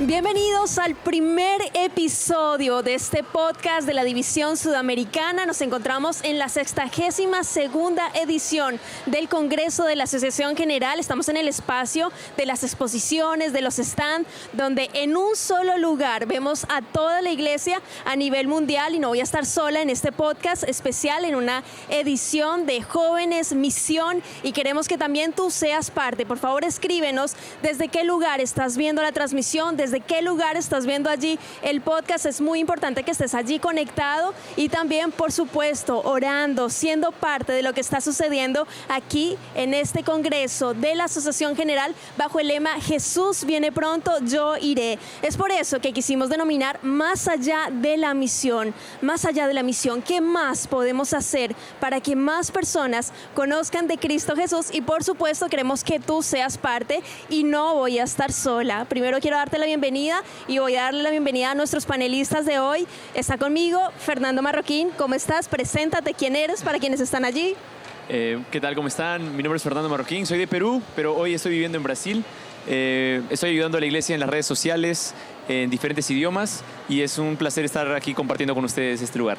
Bienvenidos al primer episodio de este podcast de la División Sudamericana. Nos encontramos en la 62ª edición del Congreso de la Asociación General. Estamos en el espacio de las exposiciones, de los stands, donde en un solo lugar vemos a toda la iglesia a nivel mundial, y no voy a estar sola en este podcast especial, en una edición de Jóvenes Misión, y queremos que también tú seas parte. Por favor, escríbenos desde qué lugar estás viendo la transmisión, desde qué lugar estás viendo allí el podcast. Es muy importante que estés allí conectado y también, por supuesto, orando, siendo parte de lo que está sucediendo aquí en este Congreso de la Asociación General bajo el lema Jesús viene pronto, yo iré. Es por eso que quisimos denominar Más allá de la misión. Más allá de la misión, ¿qué más podemos hacer para que más personas conozcan de Cristo Jesús? Y por supuesto queremos que tú seas parte, y no voy a estar sola. Primero quiero darte la bienvenida y voy a darle la bienvenida a nuestros panelistas de hoy. Está conmigo Fernando Marroquín. ¿Cómo estás? Preséntate, ¿quién eres para quienes están allí? ¿Qué tal? ¿Cómo están? Mi nombre es Fernando Marroquín, soy de Perú, pero hoy estoy viviendo en Brasil. Estoy ayudando a la iglesia en las redes sociales en diferentes idiomas, y es un placer estar aquí compartiendo con ustedes este lugar.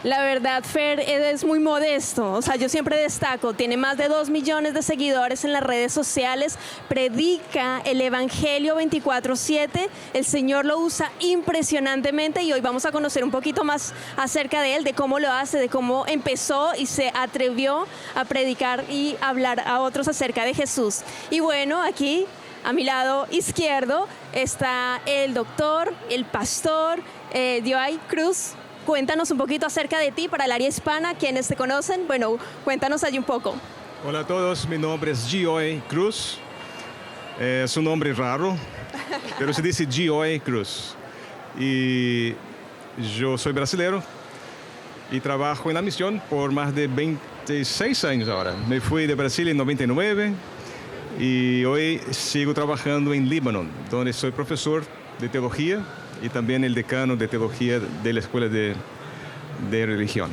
La verdad, Fer, es muy modesto. O sea, yo siempre destaco, tiene más de 2 millones de seguidores en las redes sociales, predica el Evangelio 24/7, el Señor lo usa impresionantemente, y hoy vamos a conocer un poquito más acerca de él, de cómo lo hace, de cómo empezó y se atrevió a predicar y hablar a otros acerca de Jesús. Y bueno, aquí a mi lado izquierdo está el doctor, el pastor Joay Cruz. Cuéntanos un poquito acerca de ti para el área hispana, quienes te conocen. Bueno, cuéntanos allí un poco. Hola a todos, mi nombre es Joay Cruz. Es un nombre raro, pero se dice Joay Cruz. Y yo soy brasileño y trabajo en la misión por más de 26 años ahora. Me fui de Brasil en 99 y hoy sigo trabajando en Líbano, donde soy profesor de teología y también el decano de teología de la Escuela de Religión.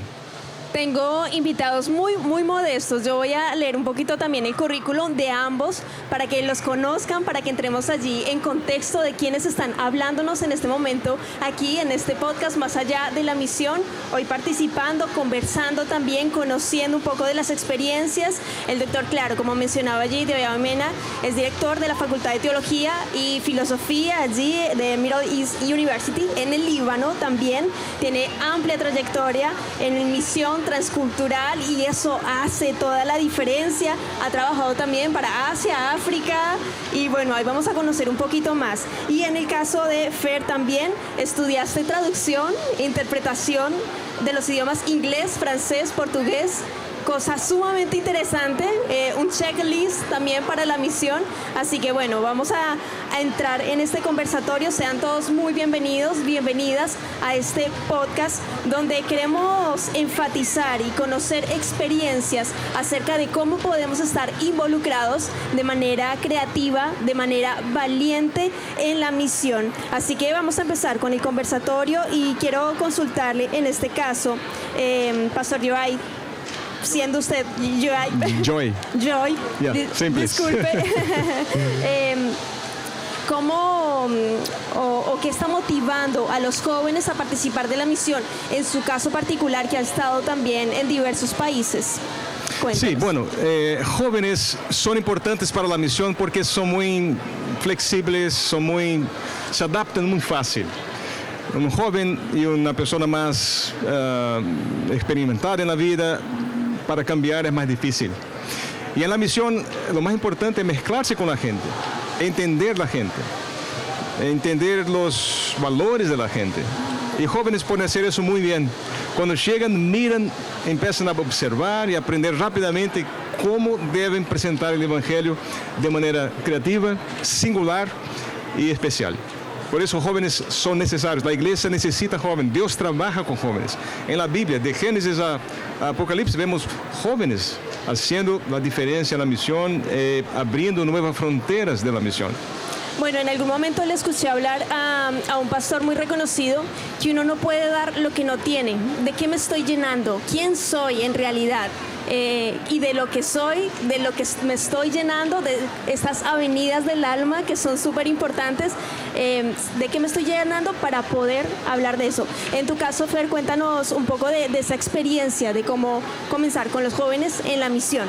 Tengo invitados muy modestos. Yo voy a leer un poquito también el currículum de ambos para que los conozcan, para que entremos allí en contexto de quienes están hablándonos en este momento aquí en este podcast Más allá de la misión. Hoy participando, conversando también, conociendo un poco de las experiencias. El doctor, claro, como mencionaba allí, Joay Mena, es director de la Facultad de Teología y Filosofía allí de Middle East University en el Líbano. También tiene amplia trayectoria en misión transcultural, y eso hace toda la diferencia. Ha trabajado también para Asia, África, y bueno, ahí vamos a conocer un poquito más. Y en el caso de Fer también estudiaste traducción, interpretación de los idiomas inglés, francés, portugués, cosa sumamente interesante, un checklist también para la misión. Así que bueno, vamos a entrar en este conversatorio. Sean todos muy bienvenidos, bienvenidas a este podcast donde queremos enfatizar y conocer experiencias acerca de cómo podemos estar involucrados de manera creativa, de manera valiente en la misión. Así que vamos a empezar con el conversatorio, y quiero consultarle en este caso, Pastor Joay, siendo usted Joy. Yeah, Disculpe. ¿Cómo o qué está motivando a los jóvenes a participar de la misión? En su caso particular, que ha estado también en diversos países. Cuéntanos. Sí, bueno, jóvenes son importantes para la misión porque son muy flexibles, se adaptan muy fácil. Un joven y una persona más experimentada en la vida, para cambiar es más difícil. Y en la misión lo más importante es mezclarse con la gente, entender la gente, entender los valores de la gente. Y jóvenes pueden hacer eso muy bien. Cuando llegan, miran, empiezan a observar y aprender rápidamente cómo deben presentar el Evangelio de manera creativa, singular y especial. Por eso jóvenes son necesarios. La iglesia necesita jóvenes. Dios trabaja con jóvenes. En la Biblia, de Génesis a Apocalipsis, vemos jóvenes haciendo la diferencia en la misión, abriendo nuevas fronteras de la misión. Bueno, en algún momento le escuché hablar a un pastor muy reconocido que uno no puede dar lo que no tiene. ¿De qué me estoy llenando? ¿Quién soy en realidad? y de lo que soy, de lo que me estoy llenando, de estas avenidas del alma que son súper importantes, de qué me estoy llenando para poder hablar de eso. En tu caso, Fer, cuéntanos un poco de esa experiencia, de cómo comenzar con los jóvenes en la misión.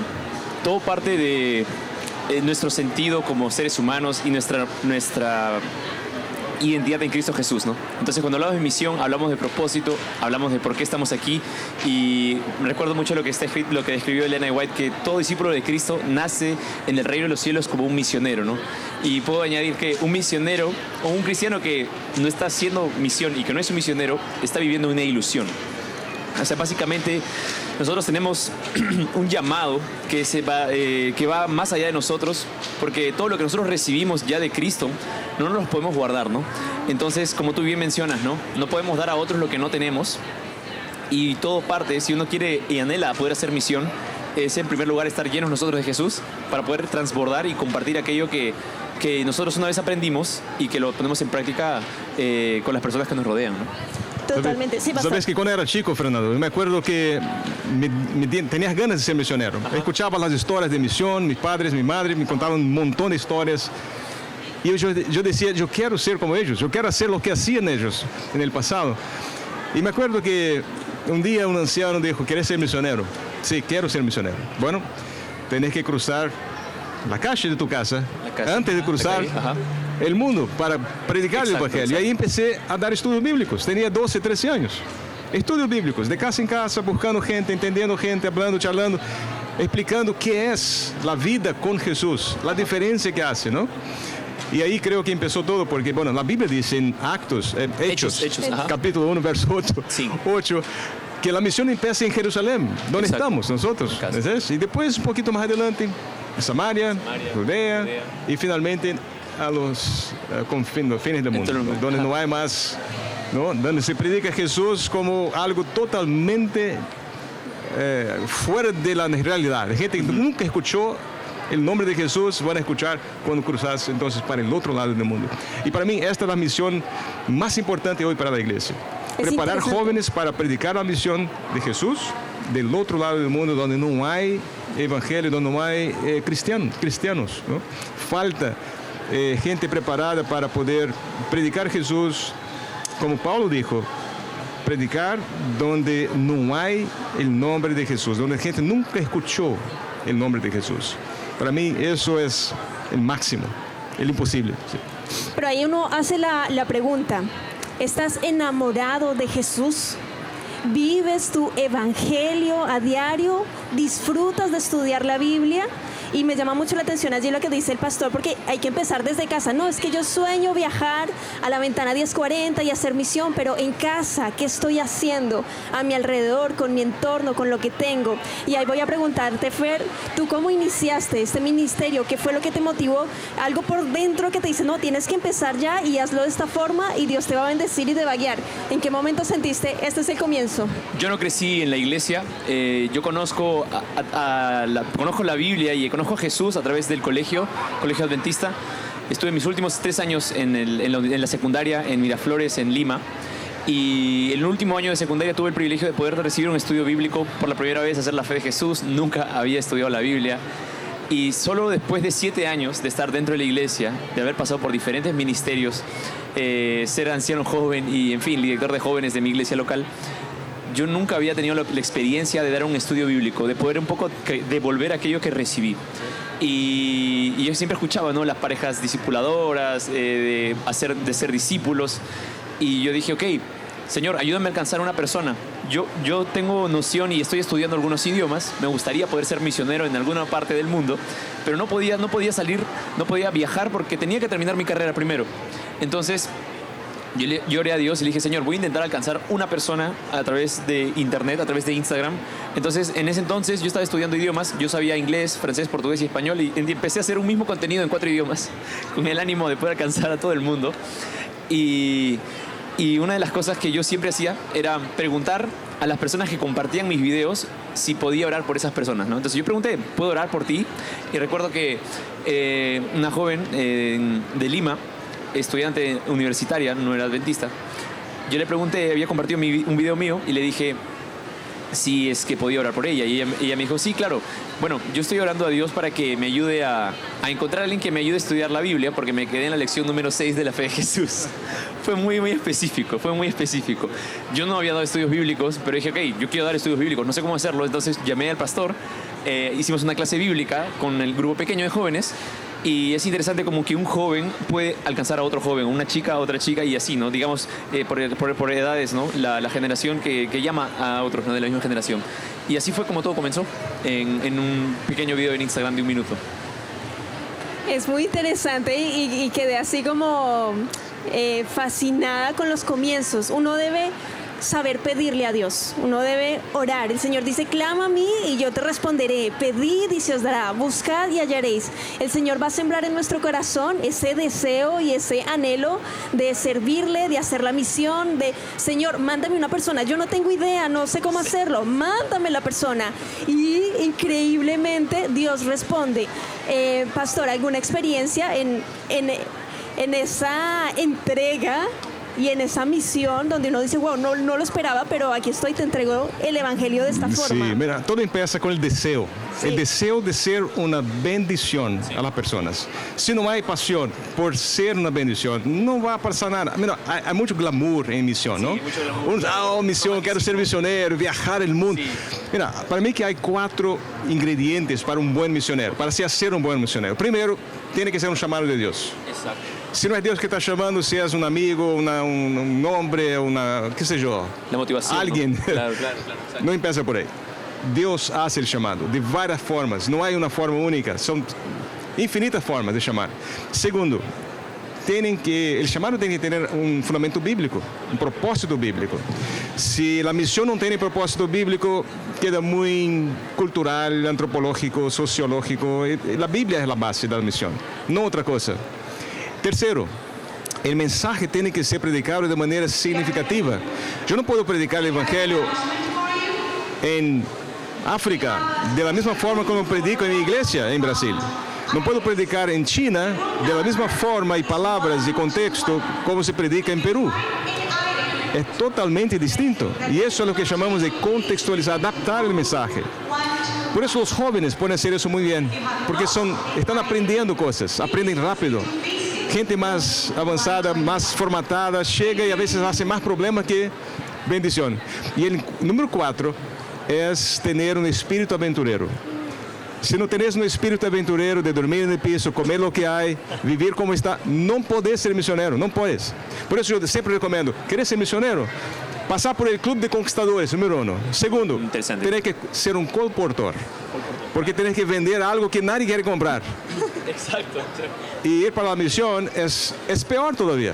Todo parte de nuestro sentido como seres humanos y nuestra identidad en Cristo Jesús, ¿no? Entonces, cuando hablamos de misión, hablamos de propósito, hablamos de por qué estamos aquí, y recuerdo mucho lo que describió Elena White, que todo discípulo de Cristo nace en el reino de los cielos como un misionero, ¿no? Y puedo añadir que un misionero o un cristiano que no está haciendo misión y que no es un misionero, está viviendo una ilusión. O sea, básicamente nosotros tenemos un llamado que va más allá de nosotros, porque todo lo que nosotros recibimos ya de Cristo no nos lo podemos guardar, ¿no? Entonces, como tú bien mencionas, no podemos dar a otros lo que no tenemos, y todo parte, si uno quiere y anhela poder hacer misión, es en primer lugar estar llenos nosotros de Jesús para poder transbordar y compartir aquello que nosotros una vez aprendimos y que lo ponemos en práctica con las personas que nos rodean, ¿no? Totalmente, sí, pastor. Sabes que cuando era chico, Fernando, yo me acuerdo que tenías ganas de ser misionero. Ajá. Escuchaba las historias de misión, mis padres, mi madre me contaban un montón de historias. Y yo decía, yo quiero ser como ellos, yo quiero hacer lo que hacían ellos en el pasado. Y me acuerdo que un día un anciano dijo, ¿quieres ser misionero? Sí, quiero ser misionero. Bueno, tenés que cruzar la calle de tu casa, antes de cruzar el mundo para predicar el Evangelio. Exacto. Y ahí empecé a dar estudios bíblicos. Tenía 12, 13 años. Estudios bíblicos, de casa en casa, buscando gente, entendiendo gente, hablando, charlando, explicando qué es la vida con Jesús, la diferencia que hace, ¿no? Y ahí creo que empezó todo, porque, bueno, la Biblia dice en Hechos, capítulo 1, verso 8, que la misión empieza en Jerusalén, donde estamos nosotros. Y después, un poquito más adelante, Samaria, Judea, y finalmente a los fines del mundo, donde no hay más, ¿no? Donde se predica a Jesús como algo totalmente fuera de la realidad. Gente que nunca escuchó el nombre de Jesús van a escuchar cuando cruzas entonces para el otro lado del mundo. Y para mí esta es la misión más importante hoy para la iglesia. Preparar jóvenes para predicar la misión de Jesús del otro lado del mundo, donde no hay evangelio, donde no hay cristianos, ¿no? Falta gente preparada para poder predicar Jesús, como Pablo dijo, predicar donde no hay el nombre de Jesús, donde la gente nunca escuchó el nombre de Jesús. Para mí eso es el máximo, el imposible. Sí. Pero ahí uno hace la pregunta, ¿estás enamorado de Jesús? ¿Vives tu evangelio a diario? ¿Disfrutas de estudiar la Biblia? Y me llama mucho la atención allí lo que dice el pastor, porque hay que empezar desde casa. No, es que yo sueño viajar a la ventana 1040 y hacer misión, pero en casa, ¿qué estoy haciendo a mi alrededor, con mi entorno, con lo que tengo? Y ahí voy a preguntarte, Fer, ¿tú cómo iniciaste este ministerio? ¿Qué fue lo que te motivó? Algo por dentro que te dice, no, tienes que empezar ya y hazlo de esta forma y Dios te va a bendecir y te va a guiar. ¿En qué momento sentiste, este es el comienzo? Yo no crecí en la iglesia. Yo conozco la Biblia y conozco a Jesús a través del colegio adventista. Estuve mis últimos 3 años en la secundaria en Miraflores, en Lima, y en el último año de secundaria tuve el privilegio de poder recibir un estudio bíblico por la primera vez, hacer la fe de Jesús. Nunca había estudiado la Biblia, y solo después de 7 años de estar dentro de la iglesia, de haber pasado por diferentes ministerios, ser anciano joven y, en fin, director de jóvenes de mi iglesia local, yo nunca había tenido la experiencia de dar un estudio bíblico, de poder un poco devolver aquello que recibí. Y yo siempre escuchaba, ¿no?, las parejas discipuladoras, de ser discípulos. Y yo dije, ok, Señor, ayúdame a alcanzar a una persona. Yo tengo noción y estoy estudiando algunos idiomas. Me gustaría poder ser misionero en alguna parte del mundo, pero no podía salir, no podía viajar porque tenía que terminar mi carrera primero. Entonces, yo oré a Dios y le dije, Señor, voy a intentar alcanzar una persona a través de internet, a través de Instagram. Entonces, en ese entonces yo estaba estudiando idiomas. Yo sabía inglés, francés, portugués y español, y empecé a hacer un mismo contenido en 4 idiomas con el ánimo de poder alcanzar a todo el mundo. Y una de las cosas que yo siempre hacía era preguntar a las personas que compartían mis videos si podía orar por esas personas, ¿no? Entonces yo pregunté, ¿puedo orar por ti? Y recuerdo que una joven de Lima, estudiante universitaria, no era adventista, yo le pregunté, había compartido un video mío y le dije, si es que podía orar por ella. Y ella me dijo, sí, claro. Bueno, yo estoy orando a Dios para que me ayude a encontrar a alguien que me ayude a estudiar la Biblia, porque me quedé en la lección número 6 de la fe de Jesús. Fue muy específico, fue muy específico. Yo no había dado estudios bíblicos, pero dije, ok, yo quiero dar estudios bíblicos, no sé cómo hacerlo. Entonces llamé al pastor, hicimos una clase bíblica con el grupo pequeño de jóvenes. Y es interesante como que un joven puede alcanzar a otro joven, una chica a otra chica y así, ¿no? Digamos, por edades, ¿no? La generación que llama a otros, ¿no? De la misma generación. Y así fue como todo comenzó, en un pequeño video en Instagram de 1 minuto. Es muy interesante y quedé así como fascinada con los comienzos. Uno debe saber pedirle a Dios, uno debe orar. El Señor dice, clama a mí y yo te responderé, pedid y se os dará, buscad y hallaréis. El Señor va a sembrar en nuestro corazón ese deseo y ese anhelo de servirle, de hacer la misión, de, Señor, mándame una persona, yo no tengo idea, no sé cómo hacerlo, mándame la persona. Y increíblemente Dios responde. Pastor, ¿alguna experiencia en esa entrega y en esa misión donde uno dice, wow, no lo esperaba, pero aquí estoy, te entrego el evangelio de esta forma? Sí, mira, todo empieza con el deseo. Sí. El deseo de ser una bendición a las personas. Si no hay pasión por ser una bendición, no va a pasar nada. Mira, hay mucho glamour en misión, ¿no? Misión, quiero ser misionero, viajar el mundo. Sí. Mira, para mí que hay 4 ingredientes para un buen misionero, para ser un buen misionero. Primero, tiene que ser un llamado de Dios. Exacto. Si no es Dios que está llamando, si es un amigo, un hombre, qué sé yo. La motivación. Alguien. ¿No? Claro. No empieza por ahí. Dios hace el llamado de varias formas. No hay una forma única. Son infinitas formas de llamar. Segundo, el llamado tiene que tener un fundamento bíblico, un propósito bíblico. Si la misión no tiene propósito bíblico, queda muy cultural, antropológico, sociológico. La Biblia es la base de la misión, no otra cosa. Tercero, el mensaje tiene que ser predicado de manera significativa. Yo no puedo predicar el evangelio en África de la misma forma como predico en mi iglesia en Brasil. No puedo predicar en China de la misma forma y palabras y contexto como se predica en Perú. Es totalmente distinto. Y eso es lo que llamamos de contextualizar, adaptar el mensaje. Por eso los jóvenes pueden hacer eso muy bien, porque están aprendiendo cosas, aprenden rápido. Gente más avanzada, más formatada, llega y a veces hace más problemas que bendición. Y el número 4 es tener un espíritu aventurero. Si no tenés un espíritu aventurero de dormir en el piso, comer lo que hay, vivir como está, no podés ser misionero, no puedes. Por eso yo siempre recomiendo, ¿querés ser misionero? Pasar por el club de conquistadores, número 1. Segundo, tenés que ser un colportor, porque tenés que vender algo que nadie quiere comprar. Exacto. Y ir para la misión es peor todavía.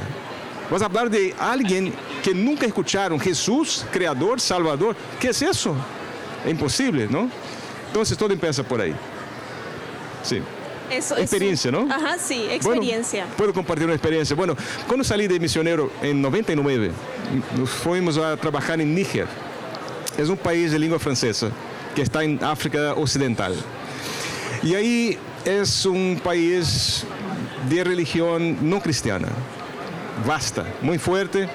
Vas a hablar de alguien que nunca escucharon, Jesús, Creador, Salvador. ¿Qué es eso? Es imposible, ¿no? Entonces todo empieza por ahí. Sí. Experiencia, ¿no? Ajá, sí, experiencia. Bueno, puedo compartir una experiencia. Bueno, cuando salí de misionero en 99, nos fuimos a trabajar en Níger. Es un país de lengua francesa que está en África Occidental. Y ahí es un país de religión no cristiana, vasta, muy fuerte,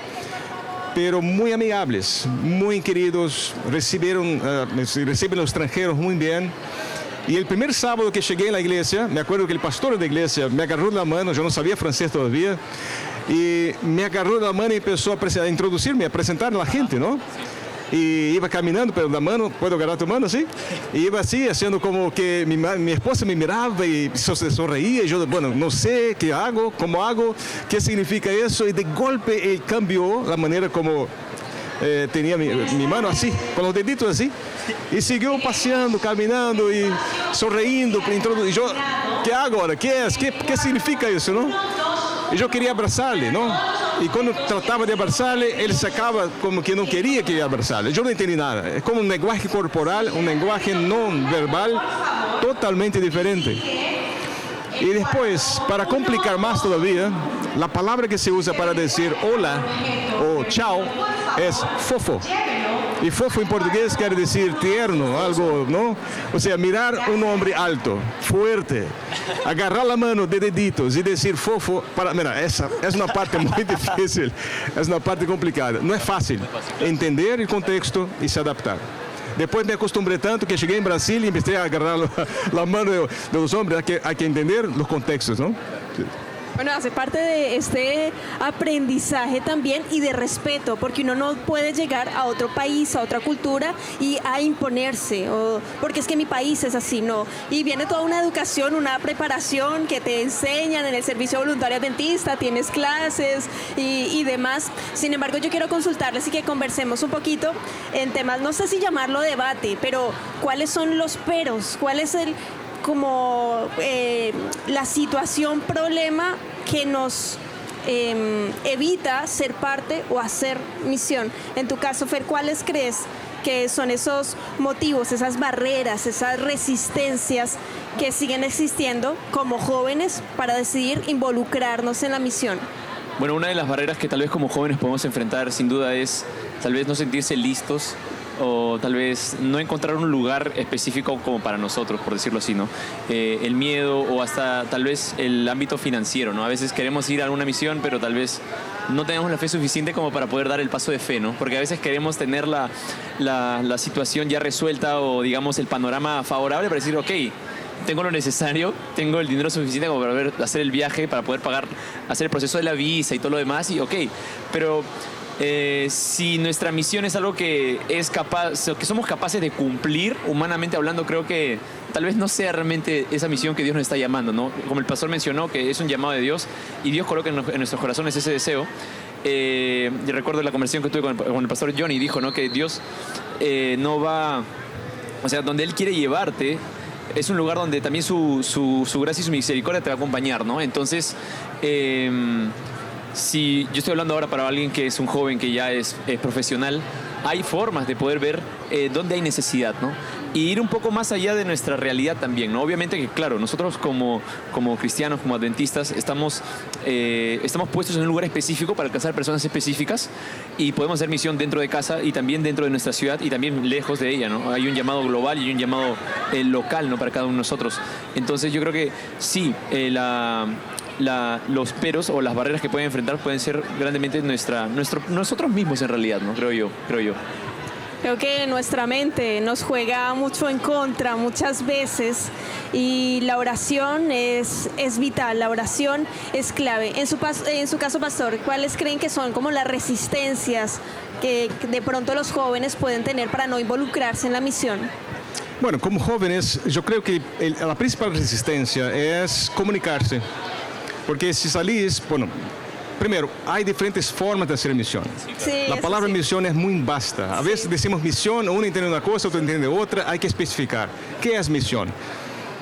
pero muy amigables, muy queridos, reciben los extranjeros muy bien. Y el primer sábado que llegué a la iglesia, me acuerdo que el pastor de la iglesia me agarró de la mano, yo no sabía francés todavía, y me agarró de la mano y empezó a introducirme, a presentar a la gente, ¿no? Y iba caminando, pero la mano, ¿puedo agarrar tu mano así? Y iba así, haciendo como que mi esposa me miraba y sonreía, y yo, bueno, no sé qué hago, cómo hago, qué significa eso, y de golpe él cambió la manera como tenía mi mano así, con los deditos así, y siguió paseando, caminando y sonriendo, y yo, ¿qué hago ahora? ¿Qué es? ¿Qué significa eso, no? Y yo quería abrazarle, ¿no? Y cuando trataba de abrazarle, él sacaba como que no quería que abrazarle. Yo no entendí nada. Es como un lenguaje corporal, un lenguaje no verbal totalmente diferente. Y después, para complicar más todavía, la palabra que se usa para decir hola o chao es fofo. Y fofo en portugués quiere decir tierno, algo, ¿no? O sea, mirar un hombre alto, fuerte, agarrar la mano de deditos y decir fofo, mira, esa es una parte muy difícil, es una parte complicada. No es fácil entender el contexto y se adaptar. Después me acostumbré tanto que llegué en Brasil y empecé a agarrar la mano de los hombres. Hay que entender los contextos, ¿no? Bueno, hace parte de este aprendizaje también y de respeto, porque uno no puede llegar a otro país, a otra cultura y a imponerse, porque es que mi país es así, no. Y viene toda una educación, una preparación que te enseñan en el servicio voluntario adventista, tienes clases y demás. Sin embargo, yo quiero consultarles y que conversemos un poquito en temas, no sé si llamarlo debate, pero ¿cuáles son los peros? ¿Cuál es la situación, problema que nos evita ser parte o hacer misión? En tu caso, Fer, ¿cuáles crees que son esos motivos, esas barreras, esas resistencias que siguen existiendo como jóvenes para decidir involucrarnos en la misión? Bueno, una de las barreras que tal vez como jóvenes podemos enfrentar sin duda es tal vez no sentirse listos o tal vez no encontrar un lugar específico como para nosotros, por decirlo así, ¿no? El miedo o hasta tal vez el ámbito financiero, ¿no? A veces queremos ir a alguna misión, pero tal vez no tenemos la fe suficiente como para poder dar el paso de fe, ¿no? Porque a veces queremos tener la situación ya resuelta o, digamos, el panorama favorable para decir, ok, tengo lo necesario, tengo el dinero suficiente como para poder hacer el viaje, para poder pagar, hacer el proceso de la visa y todo lo demás, y ok, pero si nuestra misión es algo que somos capaces de cumplir, humanamente hablando, creo que tal vez no sea realmente esa misión que Dios nos está llamando, ¿no? Como el pastor mencionó, que es un llamado de Dios y Dios coloca en nuestros corazones ese deseo. Yo recuerdo la conversación que tuve con el pastor Johnny, dijo, ¿no? Que Dios no va, o sea, donde Él quiere llevarte, es un lugar donde también su gracia y su misericordia te va a acompañar, ¿no? Entonces, si yo estoy hablando ahora para alguien que es un joven que ya es profesional, hay formas de poder ver dónde hay necesidad, ¿no? Y ir un poco más allá de nuestra realidad también, ¿no? Obviamente que, claro, nosotros como cristianos, como adventistas, estamos puestos en un lugar específico para alcanzar personas específicas y podemos hacer misión dentro de casa y también dentro de nuestra ciudad y también lejos de ella, ¿no? Hay un llamado global y hay un llamado local, ¿no? Para cada uno de nosotros. Entonces yo creo que sí, los peros o las barreras que pueden enfrentar pueden ser grandemente nosotros mismos en realidad, ¿no? Creo yo. Creo que nuestra mente nos juega mucho en contra muchas veces y la oración es vital, la oración es clave. En su caso, pastor, ¿cuáles creen que son como las resistencias que de pronto los jóvenes pueden tener para no involucrarse en la misión? Bueno, como jóvenes, yo creo que la principal resistencia es comunicarse. Porque si salís, bueno, primero, hay diferentes formas de hacer misión. Sí, la palabra misión es muy vasta. A veces decimos misión, uno entiende una cosa, otro entiende otra, hay que especificar. ¿Qué es misión?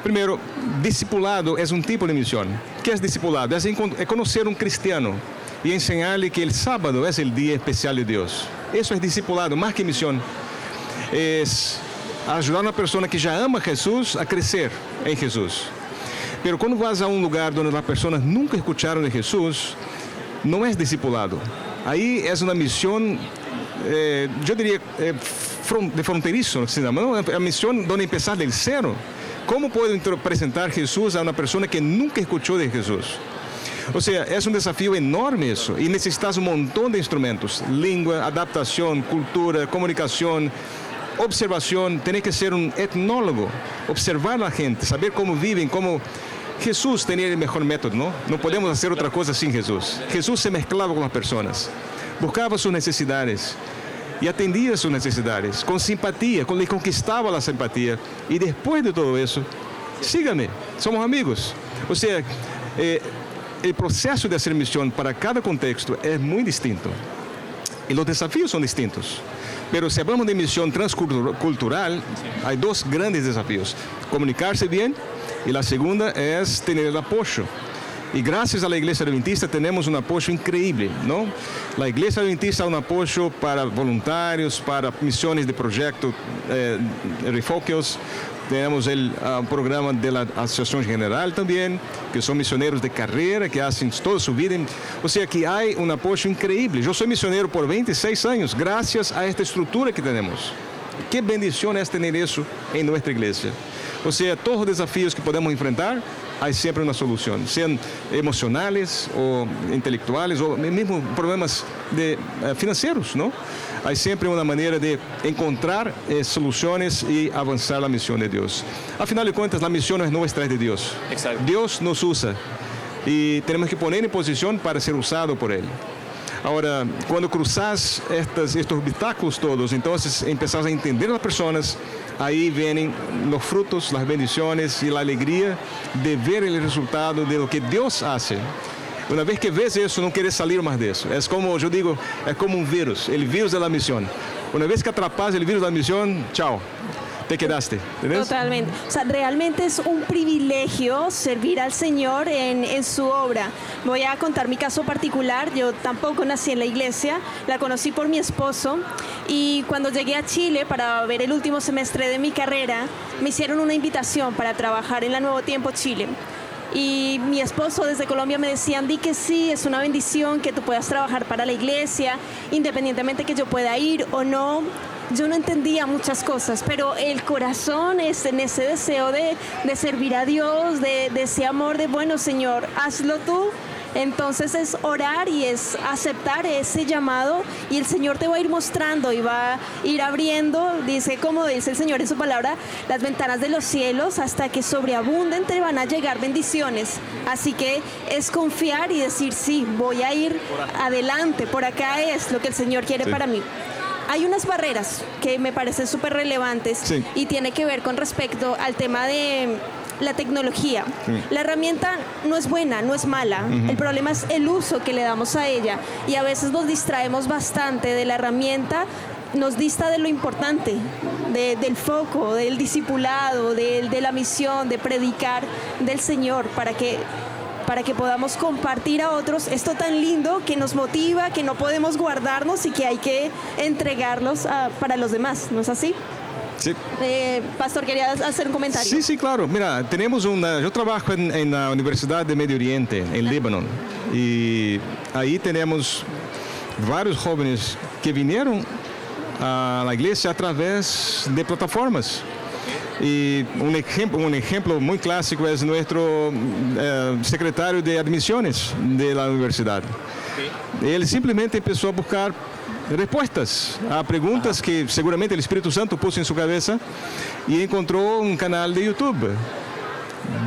Primero, discipulado es un tipo de misión. ¿Qué es discipulado? Es conocer un cristiano y enseñarle que el sábado es el día especial de Dios. Eso es discipulado, más que misión. Es ayudar a una persona que ya ama a Jesús a crecer en Jesús. Pero quando vas a um lugar onde as pessoas nunca escutaram de Jesus, não é discipulado. Aí é uma missão, eu diria, de fronteiriço, se chama, não? É a missão onde começar do zero. Como posso apresentar Jesus a uma pessoa que nunca escutou de Jesus? Ou seja, é um desafio enorme isso. E necessitas um montão de instrumentos. Língua, adaptação, cultura, comunicação, observação. Tem que ser um etnólogo. Observar a gente, saber como vivem, como... Jesús tenía el mejor método, ¿no? No podemos hacer otra cosa sin Jesús. Jesús se mezclaba con las personas, buscaba sus necesidades y atendía sus necesidades con simpatía, le conquistaba la simpatía. Y después de todo eso, sígame, somos amigos. O sea, el proceso de hacer misión para cada contexto es muy distinto. Y los desafíos son distintos. Pero si hablamos de misión transcultural, hay dos grandes desafíos. Comunicarse bien y la segunda es tener el apoyo. Y gracias a la Iglesia Adventista tenemos un apoyo increíble, ¿no? La Iglesia Adventista da un apoyo para voluntarios, para misiones de proyecto, refoquios. Tenemos el programa de la Asociación General también, que son misioneros de carrera, que hacen toda su vida. O sea que hay un apoyo increíble. Yo soy misionero por 26 años, gracias a esta estructura que tenemos. Qué bendición es tener eso en nuestra iglesia. O sea, todos los desafíos que podemos enfrentar, hay siempre una solución, sean emocionales o intelectuales o mismo problemas financieros, ¿no? Hay siempre una manera de encontrar soluciones y avanzar la misión de Dios. Al final de cuentas, la misión no es nuestra, es de Dios. Exacto. Dios nos usa y tenemos que poner en posición para ser usado por Él. Ahora, cuando cruzas estos obstáculos todos, entonces empezás a entender a las personas, ahí vienen los frutos, las bendiciones y la alegría de ver el resultado de lo que Dios hace. Una vez que ves eso, no quieres salir más de eso. Es como, yo digo, es como un virus, el virus de la misión. Una vez que atrapas el virus de la misión, chao. Te quedaste, ¿entendés? Totalmente. O sea, realmente es un privilegio servir al Señor en su obra. Voy a contar mi caso particular. Yo tampoco nací en la iglesia, la conocí por mi esposo y cuando llegué a Chile para ver el último semestre de mi carrera, me hicieron una invitación para trabajar en la Nuevo Tiempo Chile. Y mi esposo desde Colombia me decían, di que sí, es una bendición que tú puedas trabajar para la iglesia, independientemente que yo pueda ir o no. Yo no entendía muchas cosas, pero el corazón es en ese deseo de servir a Dios, de ese amor de, bueno, Señor, hazlo tú. Entonces es orar y es aceptar ese llamado y el Señor te va a ir mostrando y va a ir abriendo, dice, como dice el Señor en su palabra, las ventanas de los cielos hasta que sobreabunden te van a llegar bendiciones. Así que es confiar y decir, sí, voy a ir adelante, por acá es lo que el Señor quiere para mí. Hay unas barreras que me parecen súper relevantes y tiene que ver con respecto al tema de la tecnología. La herramienta no es buena, no es mala. El problema es el uso que le damos a ella y a veces nos distraemos bastante de la herramienta, nos dista de lo importante, del foco, del discipulado, de la misión, de predicar del Señor para que podamos compartir a otros esto tan lindo que nos motiva, que no podemos guardarnos y que hay que entregarlos para los demás, ¿no es así? Sí. Pastor, quería hacer un comentario. Sí, claro. Mira, yo trabajo en la Universidad de Medio Oriente, en Líbano, y ahí tenemos varios jóvenes que vinieron a la iglesia a través de plataformas. Y un ejemplo muy clásico es nuestro secretario de admisiones de la universidad. Él simplemente empezó a buscar respuestas a preguntas que seguramente el Espíritu Santo puso en su cabeza y encontró un canal de YouTube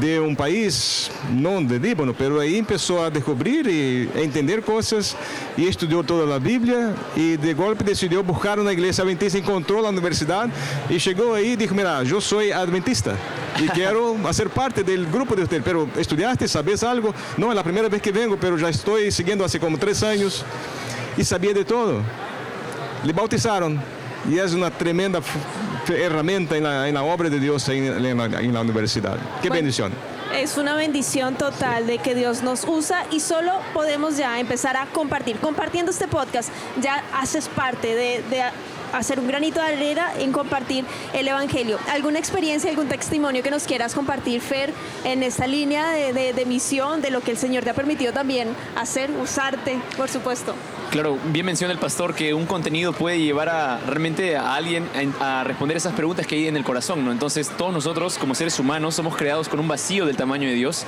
de un país, no de Líbano, pero ahí empezó a descubrir y a entender cosas y estudió toda la Biblia y de golpe decidió buscar una iglesia adventista, encontró la universidad y llegó ahí y dijo, mira, yo soy adventista y quiero hacer parte del grupo de usted, pero ¿estudiaste? ¿Sabes algo? No, es la primera vez que vengo, pero ya estoy siguiendo hace como 3 años y sabía de todo. Le bautizaron y es una tremenda herramienta en la obra de Dios en la universidad. Qué bendición. Es una bendición total de que Dios nos usa y solo podemos ya empezar a compartir. Compartiendo este podcast ya haces parte de hacer un granito de arena en compartir el Evangelio. ¿Alguna experiencia, algún testimonio que nos quieras compartir, Fer, en esta línea de misión, de lo que el Señor te ha permitido también hacer, usarte, por supuesto? Claro, bien menciona el pastor que un contenido puede llevar realmente a alguien a responder esas preguntas que hay en el corazón, ¿no? Entonces todos nosotros como seres humanos somos creados con un vacío del tamaño de Dios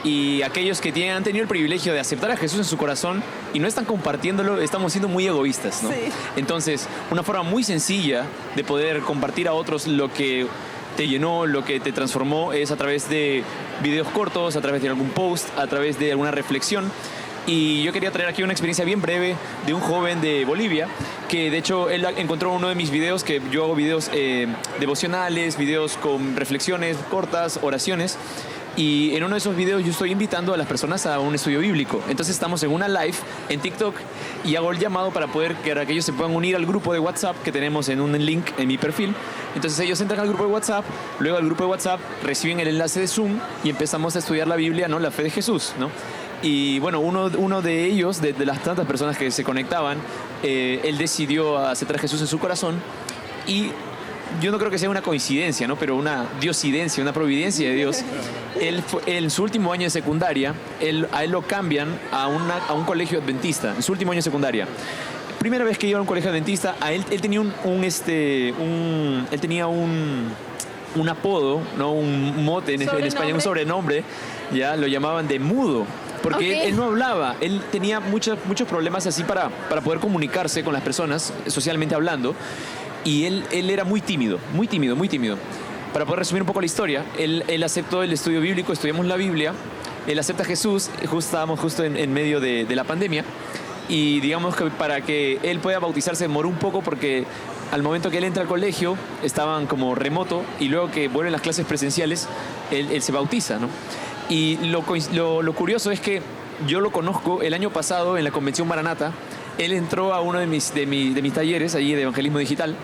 y aquellos que han tenido el privilegio de aceptar a Jesús en su corazón y no están compartiéndolo, estamos siendo muy egoístas, ¿no? Sí. Entonces, una forma muy sencilla de poder compartir a otros lo que te llenó, lo que te transformó es a través de videos cortos, a través de algún post, a través de alguna reflexión. Y yo quería traer aquí una experiencia bien breve de un joven de Bolivia que de hecho él encontró uno de mis videos, que yo hago videos devocionales, videos con reflexiones cortas, oraciones. Y en uno de esos videos yo estoy invitando a las personas a un estudio bíblico. Entonces estamos en una live en TikTok y hago el llamado para poder que aquellos se puedan unir al grupo de WhatsApp que tenemos en un link en mi perfil. Entonces ellos entran al grupo de WhatsApp, luego al grupo de WhatsApp reciben el enlace de Zoom y empezamos a estudiar la Biblia, ¿no? La fe de Jesús, ¿no? Y bueno, uno de ellos, de las tantas personas que se conectaban, él decidió aceptar a Jesús en su corazón y yo no creo que sea una coincidencia, ¿no? Pero una diosidencia, una providencia de Dios. Él en su último año de secundaria, a él lo cambian a un colegio adventista, en su último año de secundaria. Primera vez que iba a un colegio adventista, él tenía un apodo, ¿no? Un mote en España, un sobrenombre, ya lo llamaban de mudo. Porque él no hablaba, él tenía muchos problemas así para poder comunicarse con las personas, socialmente hablando, y él era muy tímido. Para poder resumir un poco la historia, él aceptó el estudio bíblico, estudiamos la Biblia, él acepta a Jesús, estábamos justo en medio de la pandemia, y digamos que para que él pueda bautizarse demoró un poco porque al momento que él entra al colegio estaban como remoto, y luego que vuelven las clases presenciales, él se bautiza, ¿no? Y lo curioso es que yo lo conozco el año pasado en la Convención Maranata. Él entró a uno de mis talleres allí de evangelismo digital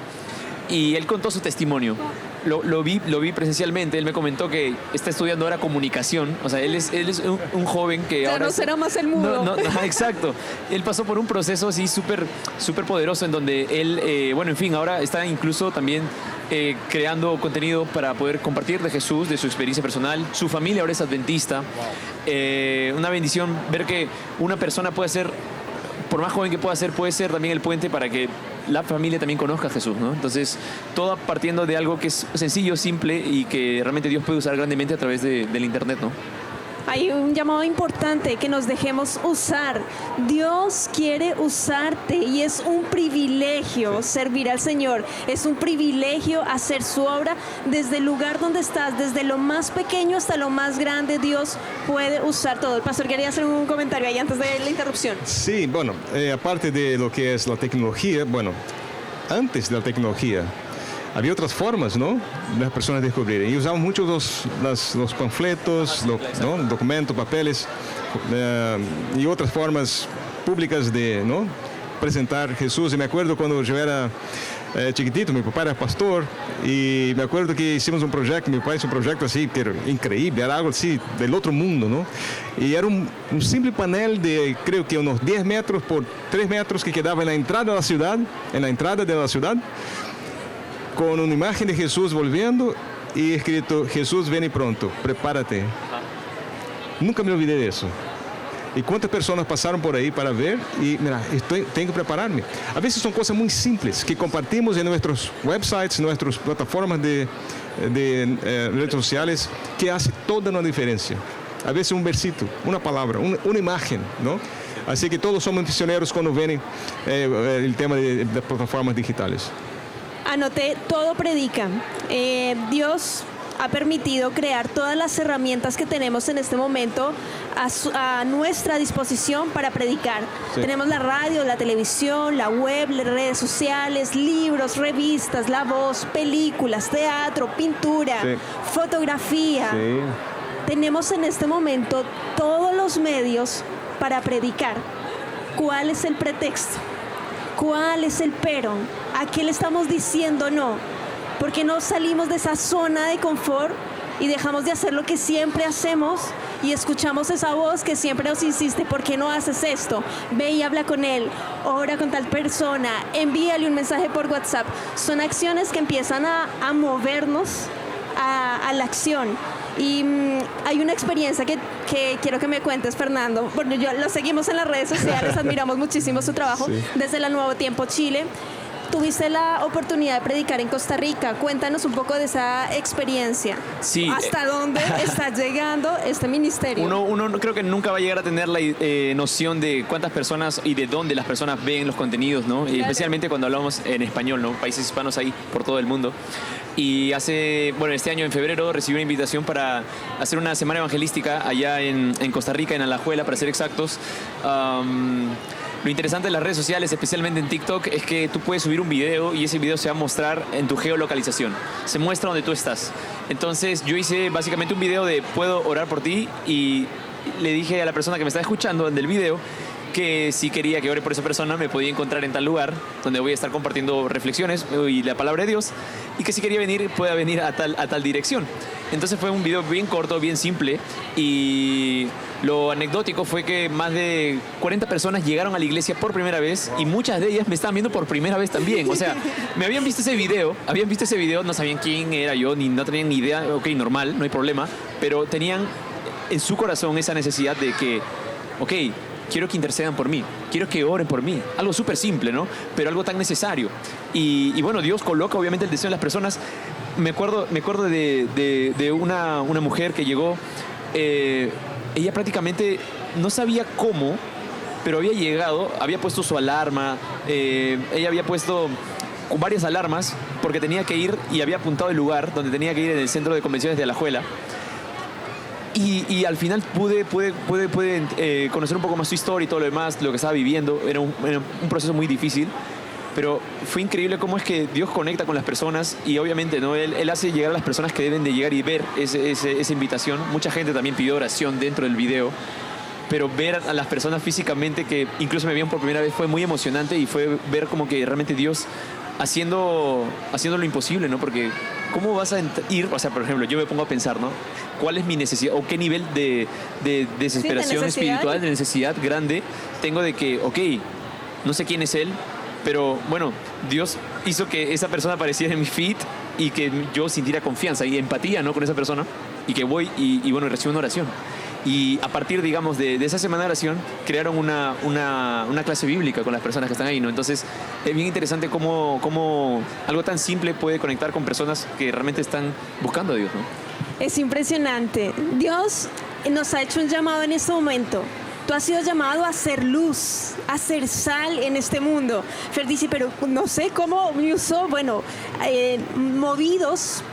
y él contó su testimonio. Lo vi presencialmente. Él me comentó que está estudiando ahora comunicación. O sea, él es un joven que ahora... no será más el mudo. Exacto. Él pasó por un proceso así súper poderoso en donde él, bueno, en fin, ahora está incluso también creando contenido para poder compartir de Jesús, de su experiencia personal. Su familia ahora es adventista. Una bendición ver que una persona puede ser, por más joven que puede ser también el puente para que la familia también conozca a Jesús, ¿no? Entonces, todo partiendo de algo que es sencillo, simple y que realmente Dios puede usar grandemente a través del internet, ¿no? Hay un llamado importante, que nos dejemos usar. Dios quiere usarte y es un privilegio servir al Señor. Es un privilegio hacer su obra desde el lugar donde estás, desde lo más pequeño hasta lo más grande. Dios puede usar todo. El pastor quería hacer un comentario ahí antes de la interrupción. Sí, bueno, aparte de lo que es la tecnología, bueno, antes de la tecnología, había otras formas, ¿no?, de las personas descubrirem. Y usaban mucho los panfletos, ¿no?, documentos, papeles y otras formas públicas de, ¿no?, presentar Jesús. Y me acuerdo cuando yo era chiquitito, mi papá era pastor, y me acuerdo que hicimos un proyecto, mi papá hizo un proyecto así, que era increíble, era algo así del otro mundo, ¿no? Y era un simple panel de, creo que unos 10 metros por 3 metros que quedaba en la entrada de la ciudad, con una imagen de Jesús volviendo y escrito: Jesús viene pronto, prepárate. Nunca me olvidé de eso. ¿Y cuántas personas pasaron por ahí para ver? Y mira, tengo que prepararme. A veces son cosas muy simples que compartimos en nuestros websites, nuestras plataformas de redes sociales, que hace toda una diferencia. A veces un versito, una palabra, una imagen, ¿no? Así que todos somos misioneros cuando ven el tema de plataformas digitales. Anoté, todo predica. Dios ha permitido crear todas las herramientas que tenemos en este momento a nuestra disposición para predicar. Sí. Tenemos la radio, la televisión, la web, las redes sociales, libros, revistas, la voz, películas, teatro, pintura, sí, fotografía. Sí. Tenemos en este momento todos los medios para predicar. ¿Cuál es el pretexto? ¿Cuál es el pero? ¿A qué le estamos diciendo no? ¿Por qué no salimos de esa zona de confort y dejamos de hacer lo que siempre hacemos y escuchamos esa voz que siempre nos insiste? ¿Por qué no haces esto? Ve y habla con él, ora con tal persona, envíale un mensaje por WhatsApp. Son acciones que empiezan a movernos a la acción. Y hay una experiencia que quiero que me cuentes, Fernando. Bueno, yo lo seguimos en las redes sociales, admiramos muchísimo su trabajo, sí, desde la Nuevo Tiempo Chile. Tuviste la oportunidad de predicar en Costa Rica. Cuéntanos un poco de esa experiencia. Sí. ¿Hasta dónde está llegando este ministerio? Uno creo que nunca va a llegar a tener la noción de cuántas personas y de dónde las personas ven los contenidos, ¿no? Claro. Especialmente cuando hablamos en español, ¿no? Países hispanos ahí por todo el mundo. Y este año en febrero recibí una invitación para hacer una semana evangelística allá en Costa Rica, en Alajuela, para ser exactos. Lo interesante de las redes sociales, especialmente en TikTok, es que tú puedes subir un video y ese video se va a mostrar en tu geolocalización. Se muestra donde tú estás. Entonces yo hice básicamente un video de puedo orar por ti y le dije a la persona que me está escuchando en el video que si quería que ore por esa persona me podía encontrar en tal lugar donde voy a estar compartiendo reflexiones y la palabra de Dios, y que si quería venir pueda venir a tal dirección. Entonces fue un video bien corto, bien simple, y lo anecdótico fue que más de 40 personas llegaron a la iglesia por primera vez y muchas de ellas me estaban viendo por primera vez también. O sea, me habían visto ese video, no sabían quién era yo, no tenían ni idea. Ok, normal, no hay problema, pero tenían en su corazón esa necesidad de que, ok, quiero que intercedan por mí, quiero que oren por mí. Algo súper simple, ¿no? Pero algo tan necesario. Y bueno, Dios coloca obviamente el deseo en las personas. me acuerdo de una mujer que llegó, ella prácticamente no sabía cómo, pero había llegado, había puesto su alarma, ella había puesto varias alarmas porque tenía que ir y había apuntado el lugar donde tenía que ir en el centro de convenciones de Alajuela. Y al final pude conocer un poco más su historia y todo lo demás, lo que estaba viviendo. Era un proceso muy difícil, pero fue increíble cómo es que Dios conecta con las personas y obviamente, ¿no? Él hace llegar a las personas que deben de llegar y ver esa invitación. Mucha gente también pidió oración dentro del video, pero ver a las personas físicamente, que incluso me vieron por primera vez, fue muy emocionante y fue ver como que realmente Dios haciendo lo imposible, ¿no? Porque ¿cómo vas a ir? O sea, por ejemplo, yo me pongo a pensar, ¿no? ¿Cuál es mi necesidad o qué nivel de desesperación espiritual, de necesidad grande tengo de que, ok, no sé quién es él, pero bueno, Dios hizo que esa persona apareciera en mi feed y que yo sintiera confianza y empatía, ¿no? Con esa persona, y que voy y bueno, recibo una oración. Y a partir, digamos, de esa semana de oración, crearon una clase bíblica con las personas que están ahí, ¿no? Entonces, es bien interesante cómo algo tan simple puede conectar con personas que realmente están buscando a Dios, ¿no? Es impresionante. Dios nos ha hecho un llamado en este momento. Tú has sido llamado a ser luz, a ser sal en este mundo. Fer dice, pero no sé cómo me usó. Bueno, movidos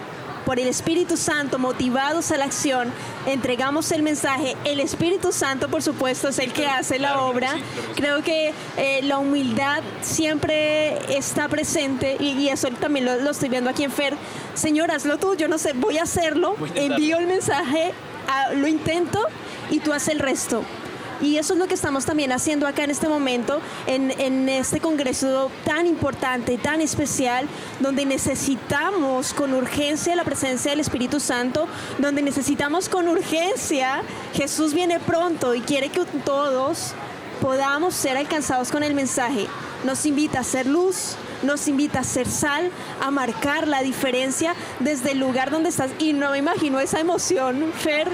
por el Espíritu Santo, motivados a la acción, entregamos el mensaje. El Espíritu Santo, por supuesto, es el que hace la obra. Creo que la humildad siempre está presente y eso también lo estoy viendo aquí en Fer. Señor, hazlo tú, yo no sé, voy a hacerlo, envío el mensaje, lo intento y tú haces el resto. Y eso es lo que estamos también haciendo acá en este momento, en este congreso tan importante, tan especial, donde necesitamos con urgencia la presencia del Espíritu Santo, donde necesitamos con urgencia, Jesús viene pronto y quiere que todos podamos ser alcanzados con el mensaje. Nos invita a ser luz, nos invita a ser sal, a marcar la diferencia desde el lugar donde estás. Y no me imagino esa emoción, Fer.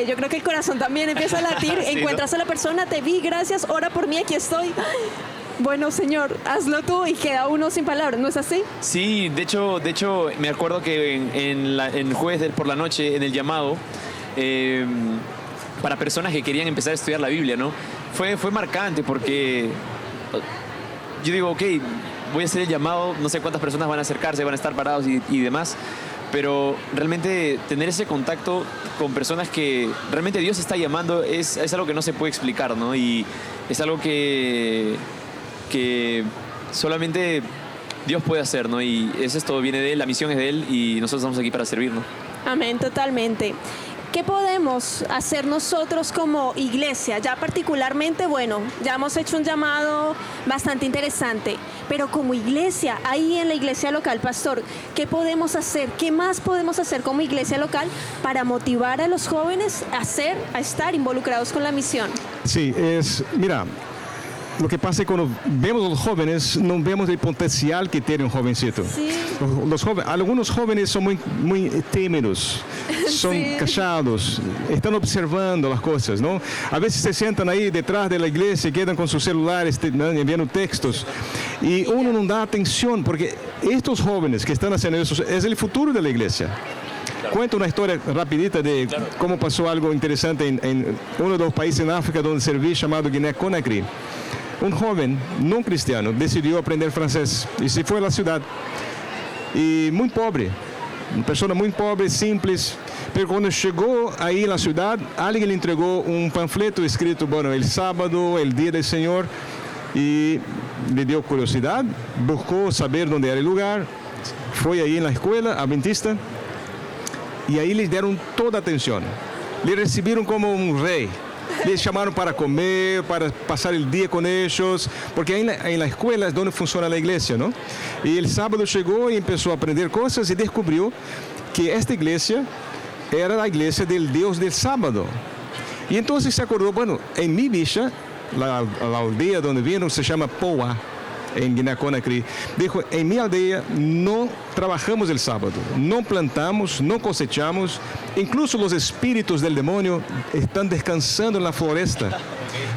Yo creo que el corazón también empieza a latir. Sí, encuentras, ¿no?, a la persona, te vi, gracias, ora por mí, aquí estoy. Bueno, Señor, hazlo tú, y queda uno sin palabras, ¿no es así? Sí, de hecho me acuerdo que en jueves por la noche, en el llamado, para personas que querían empezar a estudiar la Biblia, ¿no? Fue marcante porque yo digo, ok, voy a hacer el llamado, no sé cuántas personas van a acercarse, van a estar parados y demás, pero realmente tener ese contacto con personas que realmente Dios está llamando es algo que no se puede explicar, ¿no? Y es algo que solamente Dios puede hacer, ¿no? Y eso es todo, viene de Él, la misión es de Él y nosotros estamos aquí para servir, ¿no? Amén, totalmente. ¿Qué podemos hacer nosotros como iglesia? Ya particularmente, bueno, ya hemos hecho un llamado bastante interesante, pero como iglesia, ahí en la iglesia local, pastor, ¿qué podemos hacer? ¿Qué más podemos hacer como iglesia local para motivar a los jóvenes a estar involucrados con la misión? Sí, mira, lo que pasa es que cuando vemos a los jóvenes, no vemos el potencial que tiene un jovencito. Sí. Algunos jóvenes son muy tímidos, son sí, callados, están observando las cosas, ¿no? A veces se sientan ahí detrás de la iglesia y quedan con sus celulares enviando textos. Y uno no da atención, porque estos jóvenes que están haciendo eso es el futuro de la iglesia. Cuento una historia rapidita de cómo pasó algo interesante en uno de los países en África donde serví, llamado Guinea-Conakry. Un joven no cristiano decidió aprender francés y se fue a la ciudad. Y muy pobre, una persona muy pobre, simples. Pero cuando llegó ahí en la ciudad, alguien le entregó un panfleto escrito, bueno, el sábado, el día del Señor, y le dio curiosidad, buscó saber dónde era el lugar, fue ahí en la escuela adventista y ahí le dieron toda atención. Le recibieron como un rey. Les llamaron para comer, para pasar el día con ellos, porque en la escuela es donde funciona la iglesia, ¿no? Y el sábado llegó y empezó a aprender cosas y descubrió que esta iglesia era la iglesia del Dios del sábado. Y entonces se acordó, bueno, en mi villa, la aldea donde vino se llama Poa, en Guinea-Conakry, dijo, en mi aldea no trabajamos el sábado, no plantamos, no cosechamos, incluso los espíritus del demonio están descansando en la floresta.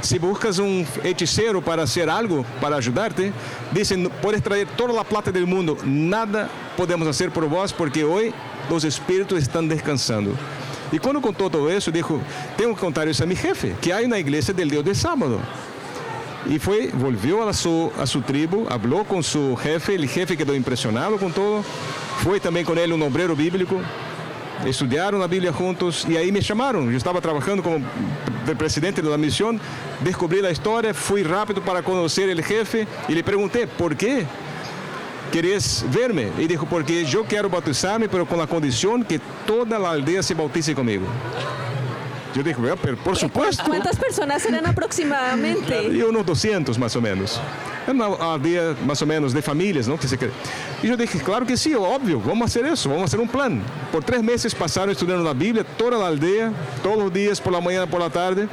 Si buscas un hechicero para hacer algo, para ayudarte, dicen, puedes traer toda la plata del mundo, nada podemos hacer por vos porque hoy los espíritus están descansando. Y cuando contó todo eso, dijo, tengo que contar eso a mi jefe, que hay una iglesia del Dios del sábado. Y volvió a su tribu, habló con su jefe, el jefe quedó impresionado con todo. Fue también con él un obrero bíblico, estudiaron la Biblia juntos y ahí me llamaron. Yo estaba trabajando como el presidente de la misión, descubrí la historia, fui rápido para conocer el jefe y le pregunté, ¿por qué querías verme? Y dijo, porque yo quiero bautizarme, pero con la condición que toda la aldea se bautice conmigo. Yo dije, pero por supuesto. ¿Cuántas personas eran aproximadamente? Y unos 200 más o menos. Era una aldea más o menos de familias, ¿no? Y yo dije, claro que sí, obvio, vamos a hacer eso, vamos a hacer un plan. Por 3 meses pasaron estudiando la Biblia, toda la aldea, todos los días, por la mañana, por la tarde.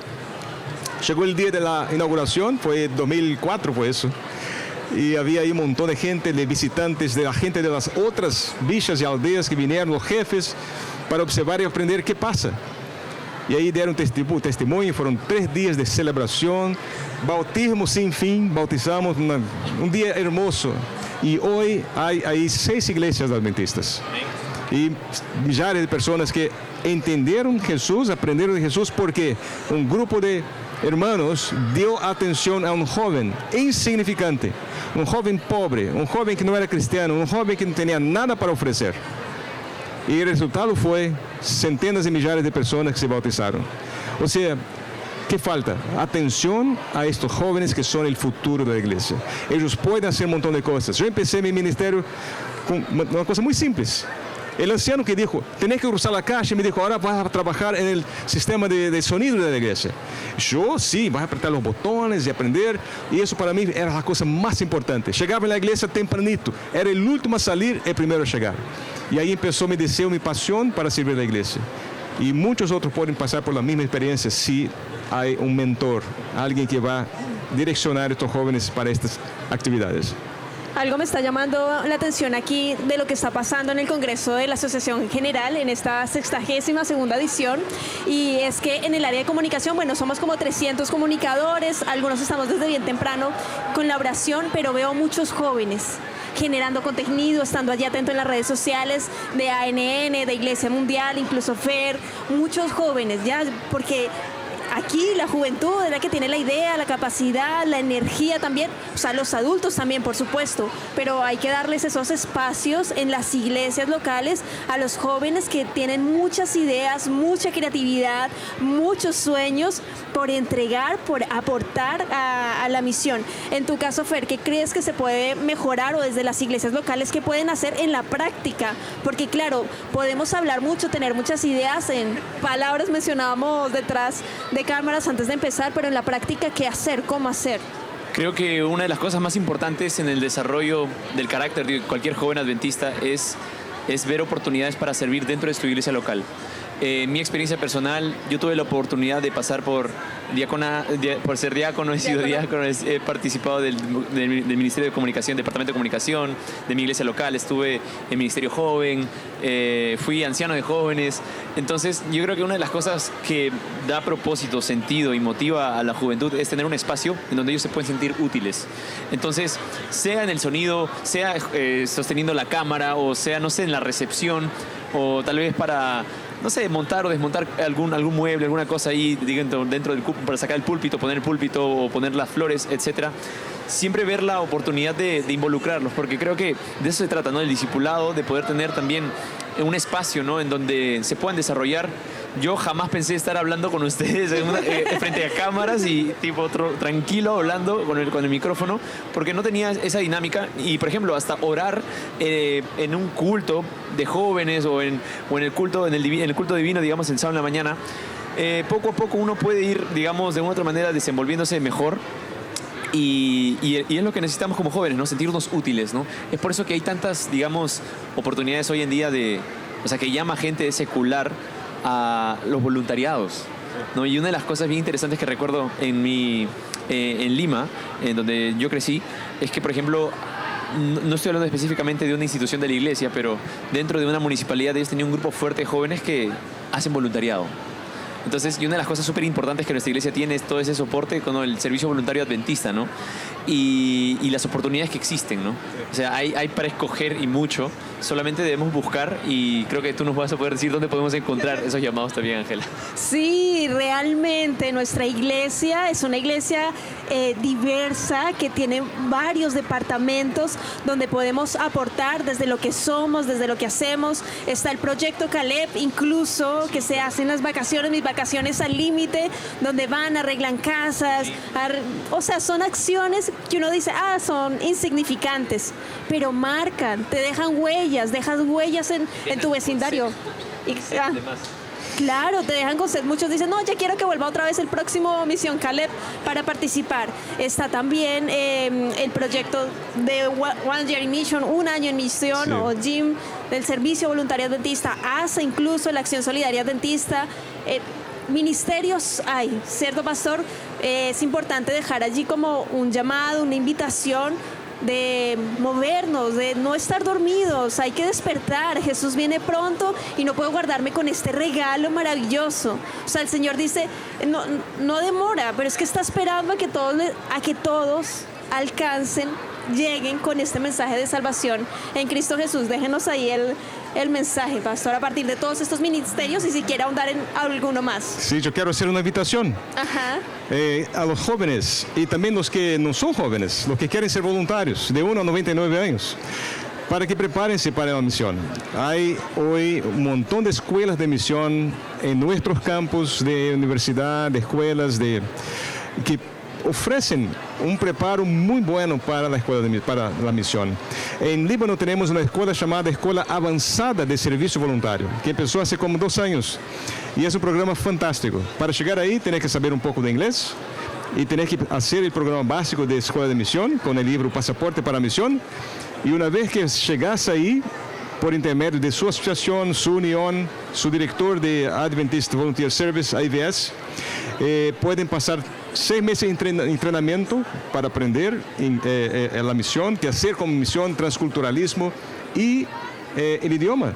Llegó el día de la inauguración, fue 2004 fue eso. Y había ahí un montón de gente, de visitantes, de la gente de las otras villas y aldeas que vinieron, los jefes, para observar y aprender qué pasa. Y ahí dieron testimonio, fueron 3 días de celebración, bautismo sin fin, bautizamos un día hermoso. Y hoy hay ahí 6 iglesias adventistas. Y millares de personas que entendieron Jesús, aprendieron de Jesús porque un grupo de hermanos dio atención a un joven insignificante, un joven pobre, un joven que no era cristiano, un joven que no tenía nada para ofrecer. Y el resultado fue centenas de millares de personas que se bautizaron. O sea, ¿qué falta? Atención a estos jóvenes que son el futuro de la iglesia. Ellos pueden hacer un montón de cosas. Yo empecé mi ministerio con una cosa muy simple. El anciano que dijo, tenés que cruzar la calle, me dijo, ahora vas a trabajar en el sistema de sonido de la iglesia. Yo, sí, vas a apretar los botones y aprender. Y eso para mí era la cosa más importante. Llegaba en la iglesia tempranito. Era el último a salir, el primero a llegar. Y ahí empezó mi deseo, mi pasión para servir a la iglesia. Y muchos otros pueden pasar por la misma experiencia si hay un mentor, alguien que va a direccionar a estos jóvenes para estas actividades. Algo me está llamando la atención aquí de lo que está pasando en el Congreso de la Asociación General en esta 62ª edición, y es que en el área de comunicación, bueno, somos como 300 comunicadores, algunos estamos desde bien temprano con la oración, pero veo muchos jóvenes generando contenido, estando allí atento en las redes sociales de ANN, de Iglesia Mundial, incluso FER, muchos jóvenes, ya, porque aquí la juventud es la que tiene la idea, la capacidad, la energía también, o sea, los adultos también, por supuesto, pero hay que darles esos espacios en las iglesias locales a los jóvenes que tienen muchas ideas, mucha creatividad, muchos sueños por entregar, por aportar a la misión. En tu caso, Fer, ¿qué crees que se puede mejorar, o desde las iglesias locales qué pueden hacer en la práctica? Porque claro, podemos hablar mucho, tener muchas ideas, en palabras mencionábamos detrás de cámaras antes de empezar, pero en la práctica, ¿qué hacer? ¿Cómo hacer? Creo que una de las cosas más importantes en el desarrollo del carácter de cualquier joven adventista es ver oportunidades para servir dentro de su iglesia local. En mi experiencia personal, yo tuve la oportunidad de pasar por ser diácono, he sido diácono, he participado del Ministerio de Comunicación, Departamento de Comunicación, de mi iglesia local, estuve en Ministerio Joven, fui anciano de jóvenes. Entonces, yo creo que una de las cosas que da propósito, sentido y motiva a la juventud es tener un espacio en donde ellos se pueden sentir útiles. Entonces, sea en el sonido, sea sosteniendo la cámara, o sea, no sé, en la recepción, o tal vez para, no sé, montar o desmontar algún mueble, alguna cosa ahí dentro del para sacar el púlpito, poner el púlpito o poner las flores, etcétera. Siempre ver la oportunidad de involucrarlos, porque creo que de eso se trata, ¿no? El discipulado, de poder tener también un espacio, ¿no?, en donde se puedan desarrollar. Yo jamás pensé estar hablando con ustedes frente a cámaras y tipo tranquilo hablando con el micrófono, porque no tenía esa dinámica. Y por ejemplo, hasta orar en un culto de jóvenes o en el culto divino, digamos, el sábado en la mañana, poco a poco uno puede ir, digamos, de una u otra manera desenvolviéndose mejor. Y es lo que necesitamos como jóvenes, ¿no? Sentirnos útiles, ¿no? Es por eso que hay tantas, digamos, oportunidades hoy en día que llama gente secular a los voluntariados, ¿no? Y una de las cosas bien interesantes que recuerdo en Lima, en donde yo crecí, es que, por ejemplo, no estoy hablando específicamente de una institución de la iglesia, pero dentro de una municipalidad ellos tenían un grupo fuerte de jóvenes que hacen voluntariado. Entonces, y una de las cosas súper importantes que nuestra iglesia tiene es todo ese soporte con el servicio voluntario adventista, ¿no? Y las oportunidades que existen, ¿no? O sea, hay para escoger y mucho. Solamente debemos buscar, y creo que tú nos vas a poder decir dónde podemos encontrar esos llamados también, Ángela. Sí, realmente nuestra iglesia es una iglesia diversa que tiene varios departamentos donde podemos aportar desde lo que somos, desde lo que hacemos. Está el proyecto Caleb, incluso que se hacen las vacaciones, mis vacaciones al límite, donde van, arreglan casas, o sea, son acciones que uno dice, son insignificantes, pero marcan, te dejan huellas, dejas huellas en tu vecindario. Claro, te dejan con sed. Muchos dicen, no, ya quiero que vuelva otra vez el próximo Misión Caleb para participar. Está también el proyecto de One Year in Mission, un año en misión, o Jim, del Servicio Voluntario Adventista, ASA, incluso la Acción Solidaria Adventista. Ministerios hay, ¿cierto, pastor? Es importante dejar allí como un llamado, una invitación de movernos, de no estar dormidos. Hay que despertar. Jesús viene pronto y no puedo guardarme con este regalo maravilloso. O sea, el Señor dice, no demora, pero es que está esperando a que todos alcancen, lleguen con este mensaje de salvación en Cristo Jesús. Déjenos ahí el mensaje, pastor, a partir de todos estos ministerios, y si quiere ahondar en alguno más. Sí, yo quiero hacer una invitación a los jóvenes y también los que no son jóvenes, los que quieren ser voluntarios, de 1 a 99 años, para que prepárense para la misión. Hay hoy un montón de escuelas de misión en nuestros campus de universidad, de escuelas, que ofrecen un preparo muy bueno para para la misión. En Líbano tenemos una escuela llamada Escuela Avanzada de Servicio Voluntario, que empezó hace como 2 años, y es un programa fantástico. Para llegar ahí, tenés que saber un poco de inglés y tenés que hacer el programa básico de Escuela de Misión con el libro Pasaporte para Misión, y una vez que llegas ahí, por intermedio de su asociación, su unión, su director de Adventist Volunteer Service, AVS, pueden pasar 6 meses de entrenamiento para aprender la misión, que hacer como misión, transculturalismo y el idioma,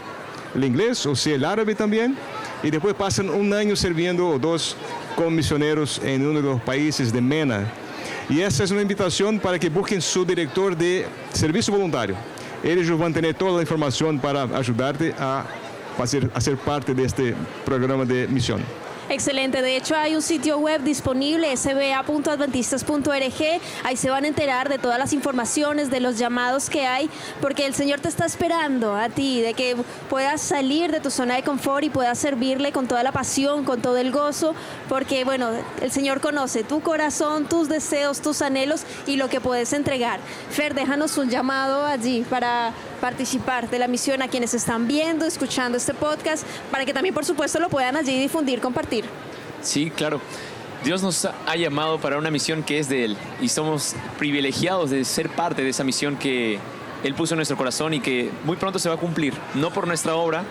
el inglés, o sea, el árabe también, y después pasan 1 año sirviendo o 2 como misioneros en uno de los países de MENA. Y esa es una invitación para que busquen su director de servicio voluntario. Ellos van a tener toda la información para ayudarte a ser parte de este programa de misión. Excelente, de hecho hay un sitio web disponible, sba.adventistas.org, ahí se van a enterar de todas las informaciones, de los llamados que hay, porque el Señor te está esperando a ti, de que puedas salir de tu zona de confort y puedas servirle con toda la pasión, con todo el gozo, porque bueno, el Señor conoce tu corazón, tus deseos, tus anhelos y lo que puedes entregar. Fer, déjanos un llamado allí para participar de la misión a quienes están viendo, escuchando este podcast, para que también por supuesto lo puedan allí difundir, compartir. Sí, claro. Dios nos ha llamado para una misión que es de Él, y somos privilegiados de ser parte de esa misión que Él puso en nuestro corazón y que muy pronto se va a cumplir, no por nuestra obra,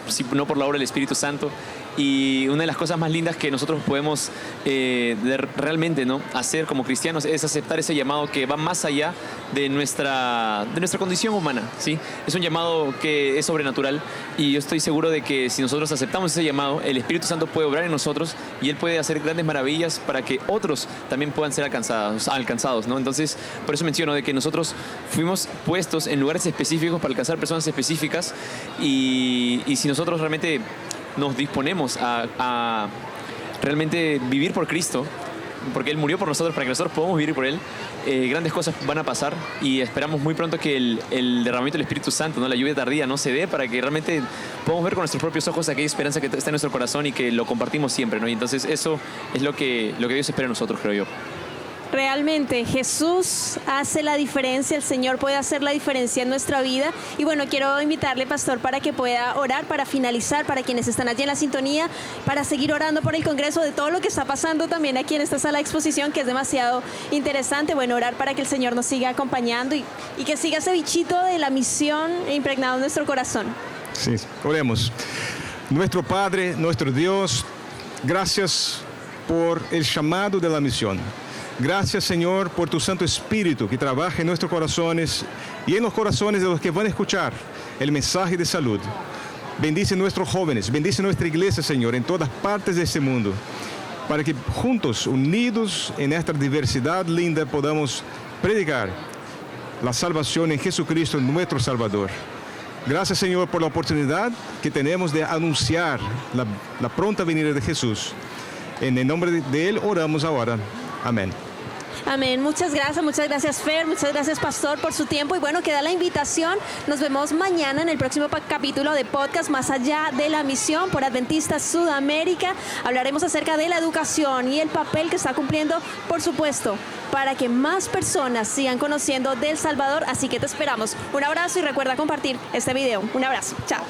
sino por la obra del Espíritu Santo. Y una de las cosas más lindas que nosotros podemos realmente, ¿no?, hacer como cristianos es aceptar ese llamado que va más allá de nuestra condición humana, ¿sí? Es un llamado que es sobrenatural, y yo estoy seguro de que si nosotros aceptamos ese llamado, el Espíritu Santo puede obrar en nosotros y Él puede hacer grandes maravillas para que otros también puedan ser alcanzados, ¿no? Entonces, por eso menciono de que nosotros fuimos puestos en lugares específicos para alcanzar personas específicas, y si nosotros realmente nos disponemos a realmente vivir por Cristo, porque Él murió por nosotros para que nosotros podamos vivir por Él, grandes cosas van a pasar, y esperamos muy pronto que el derramamiento del Espíritu Santo, ¿no?, la lluvia tardía, no se dé, para que realmente podamos ver con nuestros propios ojos aquella esperanza que está en nuestro corazón y que lo compartimos siempre, ¿no? Y entonces eso es lo que Dios espera de nosotros, creo yo. Realmente Jesús hace la diferencia, el Señor puede hacer la diferencia en nuestra vida. Y bueno, quiero invitarle, pastor, para que pueda orar para finalizar, para quienes están allí en la sintonía, para seguir orando por el Congreso, de todo lo que está pasando también aquí en esta sala de exposición, que es demasiado interesante. Bueno, orar para que el Señor nos siga acompañando y que siga ese bichito de la misión impregnado en nuestro corazón. Sí, oremos. Nuestro Padre, nuestro Dios, gracias por el llamado de la misión. Gracias, Señor, por tu Santo Espíritu que trabaja en nuestros corazones y en los corazones de los que van a escuchar el mensaje de salud. Bendice nuestros jóvenes, bendice nuestra iglesia, Señor, en todas partes de este mundo, para que juntos, unidos en esta diversidad linda, podamos predicar la salvación en Jesucristo, nuestro Salvador. Gracias, Señor, por la oportunidad que tenemos de anunciar la pronta venida de Jesús. En el nombre de Él oramos ahora. Amén. Amén. Muchas gracias Fer, muchas gracias Pastor por su tiempo y bueno, queda la invitación. Nos vemos mañana en el próximo capítulo de podcast Más Allá de la Misión por Adventistas Sudamérica. Hablaremos acerca de la educación y el papel que está cumpliendo, por supuesto, para que más personas sigan conociendo del Salvador. Así que te esperamos. Un abrazo y recuerda compartir este video. Un abrazo. Chao.